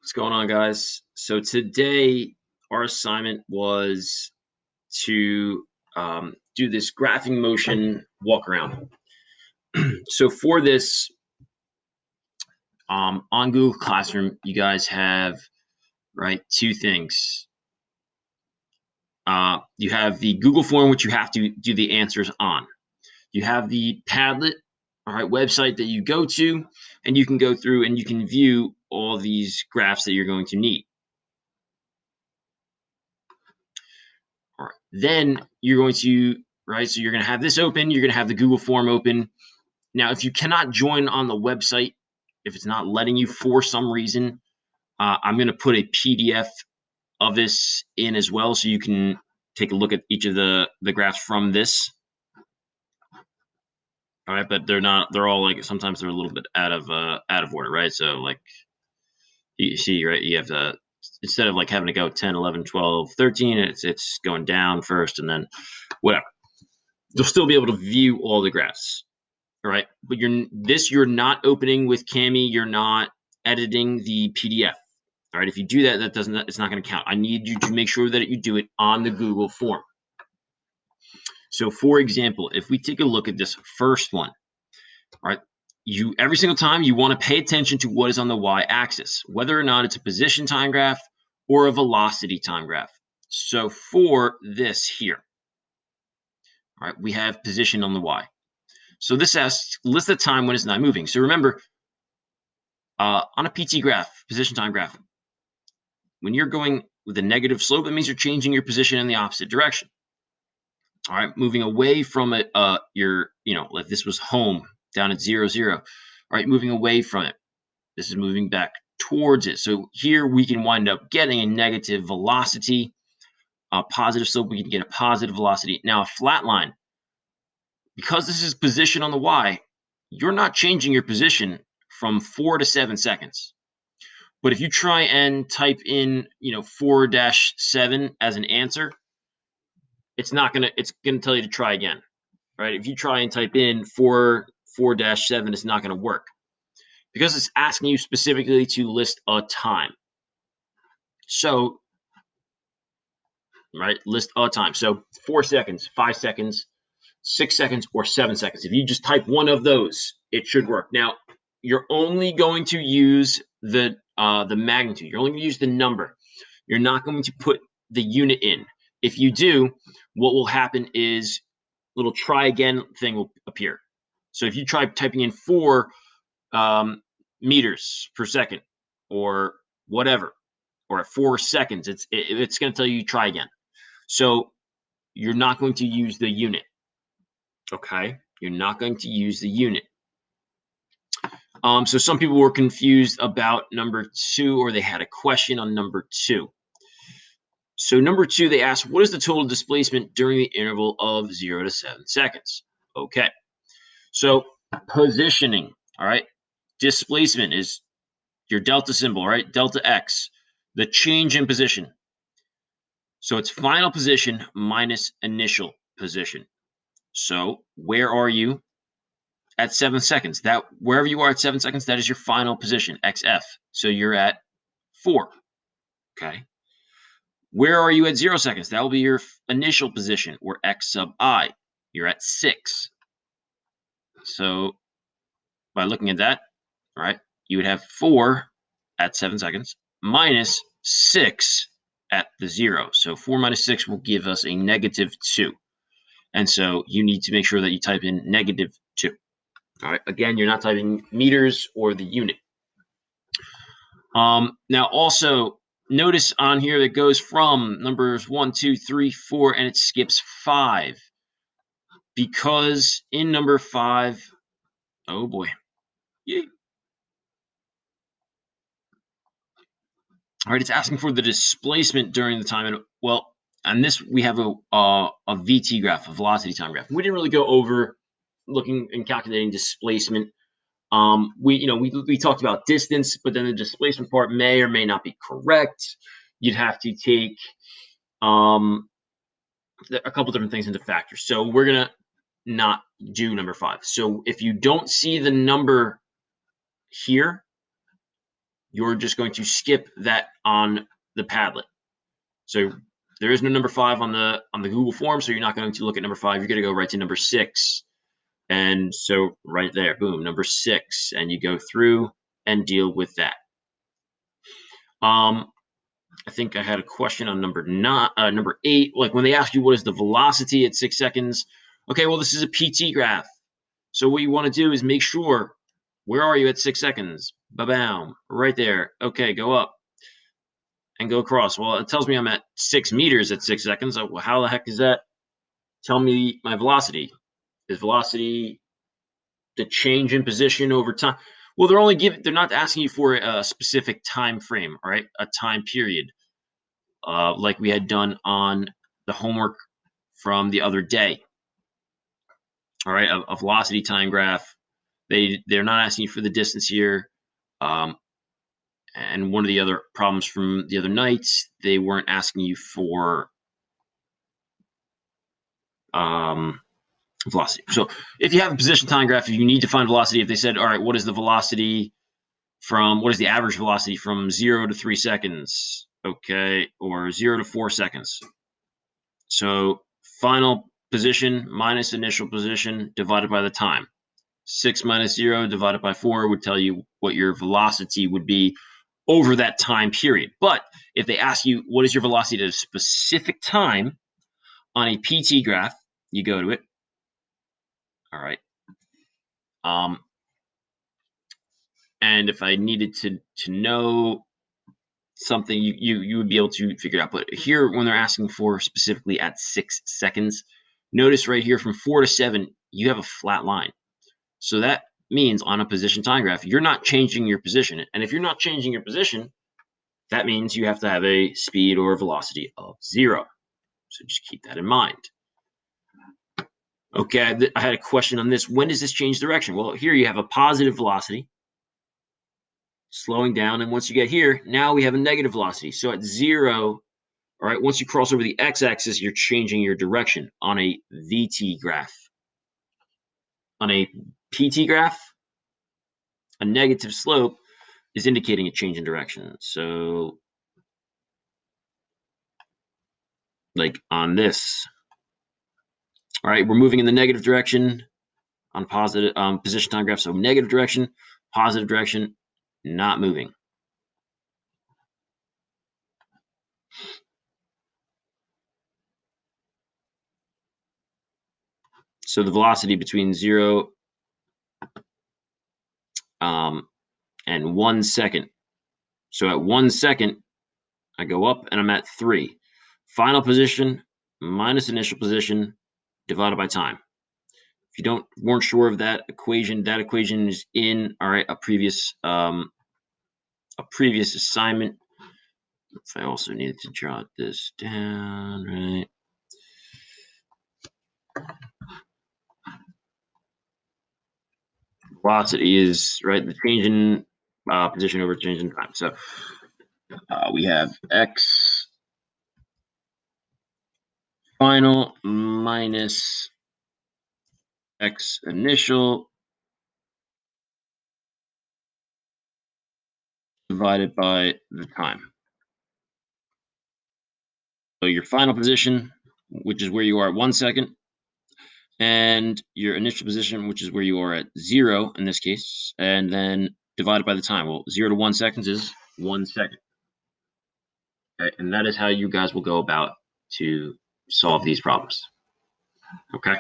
What's going on, guys? So today our assignment was to do this graphing motion walk around. So for this, on Google Classroom, you guys have two things. You have the Google form, which you have to do the answers on. You have the Padlet, website that you go to, and you can go through and you can view all these graphs that you're going to need. All right. Then you're going to, so you're going to have this open. You're going to have the Google form open. Now, if you cannot join on the website, if it's not letting you for some reason, I'm going to put a PDF of this in as well, so you can take a look at each of the graphs from this. All right, but they're all like, sometimes they're a little bit out of order, right? So like you see, right, you have the, instead of like having to go 10, 11, 12, 13, it's going down first and then whatever. You'll still be able to view all the graphs. All right, but you're not opening with Cami, you're not editing the PDF. All right, if you do that, it's not going to count. I need you to make sure that you do it on the Google form. So for example, if we take a look at this first one, all right, every single time you want to pay attention to what is on the y-axis, whether or not it's a position time graph or a velocity time graph. So for this here, all right, we have position on the y. So this asks, list the time when it's not moving. So remember, on a PT graph, position time graph, when you're going with a negative slope, that means you're changing your position in the opposite direction. All right, moving away from it, like this was home down at 0, 0. All right, moving away from it. This is moving back towards it. So here we can wind up getting a negative velocity. A positive slope, we can get a positive velocity. Now a flat line, because this is position on the y, you're not changing your position from 4 to 7 seconds. But if you try and type in, 4-7 as an answer, it's gonna tell you to try again, right? If you try and type in 4-7, it's not gonna work because it's asking you specifically to list a time. So, list a time. So 4 seconds, 5 seconds, 6 seconds, or 7 seconds. If you just type one of those, it should work. Now, you're only going to use the magnitude. You're only going to use the number. You're not going to put the unit in. If you do, what will happen is a little try again thing will appear. So if you try typing in 4 meters per second or whatever, or at 4 seconds, it's going to tell you try again. So you're not going to use the unit. Okay, you're not going to use the unit. So some people were confused about number 2, or they had a question on number 2. So number 2, they asked, what is the total displacement during the interval of 0 to 7 seconds? Okay, so positioning, all right, displacement is your delta symbol, right? Delta x, the change in position. So it's final position minus initial position. So where are you at 7 seconds? That wherever you are at 7 seconds, that is your final position, xf. So you're at 4. Okay. Where are you at 0 seconds? That will be your initial position, or x sub I. You're at 6. So by looking at that, all right, you would have 4 at 7 seconds minus 6 at the 0. So 4 minus 6 will give us a negative 2. And so you need to make sure that you type in negative 2. All right, again, you're not typing meters or the unit. Now also notice on here that goes from numbers 1, 2, 3, 4, and it skips 5. Because in number 5, oh boy. Yay. All right, it's asking for the displacement during the time. And well, on this, we have a VT graph, a velocity time graph. We didn't really go over looking and calculating displacement. We talked about distance, but then the displacement part may or may not be correct. You'd have to take a couple different things into factors. So we're gonna not do number 5. So if you don't see the number here, you're just going to skip that on the Padlet. So there is no number 5 on the Google form, so you're not going to look at number 5. You're going to go right to number 6. And so right there, boom, number 6, and you go through and deal with that. I think I had a question on number 8. Like when they ask you what is the velocity at 6 seconds. Okay, well, this is a PT graph. So what you want to do is make sure, where are you at 6 seconds? Ba-bam, right there. Okay, go up and go across. Well, it tells me I'm at 6 meters at 6 seconds. Well, how the heck is that? Tell me my velocity. Is velocity the change in position over time? Well, they're not asking you for a specific time frame, all right? A time period. Like we had done on the homework from the other day. All right, a velocity time graph. They're not asking you for the distance here. And one of the other problems from the other nights, they weren't asking you for velocity. So if you have a position time graph, if you need to find velocity, if they said, all right, what is the average velocity from 0 to 3 seconds? Okay, or 0 to 4 seconds. So final position minus initial position divided by the time. 6 minus 0 divided by 4 would tell you what your velocity would be over that time period. But if they ask you what is your velocity at a specific time on a PT graph, you go to it. All right. And if I needed to know something, you would be able to figure it out. But here, when they're asking for specifically at 6 seconds, notice right here from 4 to 7, you have a flat line. So that means on a position time graph, you're not changing your position. And if you're not changing your position, that means you have to have a speed or velocity of 0. So just keep that in mind. Okay, I had a question on this. When does this change direction? Well, here you have a positive velocity slowing down. And once you get here, now we have a negative velocity. So at 0, all right, once you cross over the x-axis, you're changing your direction on a VT graph. On a PT graph, a negative slope is indicating a change in direction. So like on this, all right, we're moving in the negative direction on positive position time graph. So negative direction, positive direction, not moving. So the velocity between 0 and 1 second. So at 1 second, I go up and I'm at 3. Final position minus initial position divided by time. If you weren't sure of that equation is in a previous assignment. If I also needed to jot this down, right? Velocity is right the change in position over change in time. So we have x final minus x initial divided by the time. So your final position, which is where you are at 1 second, and your initial position, which is where you are at 0 in this case, and then divided by the time. Well, 0 to 1 seconds is 1 second. Okay, and that is how you guys will go about to solve these problems. Okay.